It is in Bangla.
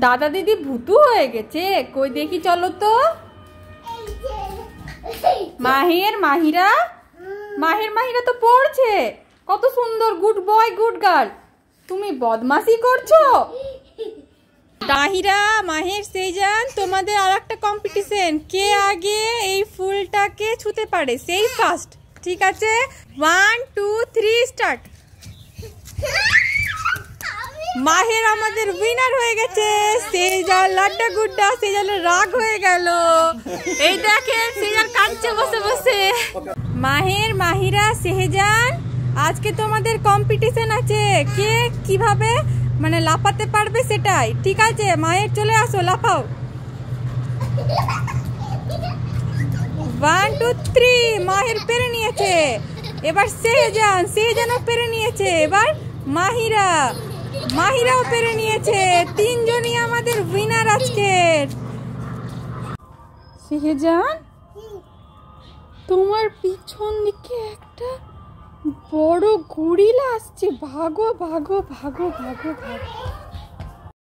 দাদা দিদি ভুতু হয়ে গেছে, কই দেখি চলো তো। মাহিরা মাহিরা তো পড়ছে, কত সুন্দর, গুড বয় গুড গার্ল। তুমি বদমাশি করছো। মাহিরা, মাহের, সেজান, তোমাদের আর একটা কম্পিটিশন, কে আগে এই ফুলটাকে ছুঁতে পারে সেই ফার্স্ট। ঠিক আছে, 1 2 3 স্টার্ট। মাহের আমাদের উইনার হয়ে গেছে। সেজান লাড্ডা গুড্ডা, সেজানের রাগ হয়ে গেল। এই দেখেন সেজান কাঁদছে বসে বসে। মাহের, মাহিরা, সেজান, আজকে তোমাদের কম্পিটিশন আছে, কে কিভাবে মানে লাফাতে পারবে সেটাই। ঠিক আছে, মাহের চলে আসো, লাফাও। 1 2 3, মাহের পেরে নিয়েছে। এবার সেজানও পেরে নিয়েছে। এবার মাহিরাও পেরে নিয়েছে। তিনজনই আমাদের উইনার আজকের। সেজান, তোমার পিছন দিকে একটা বড় গরিলা আসছে, ভাগো ভাগো ভাগো ভাগো ভাগো।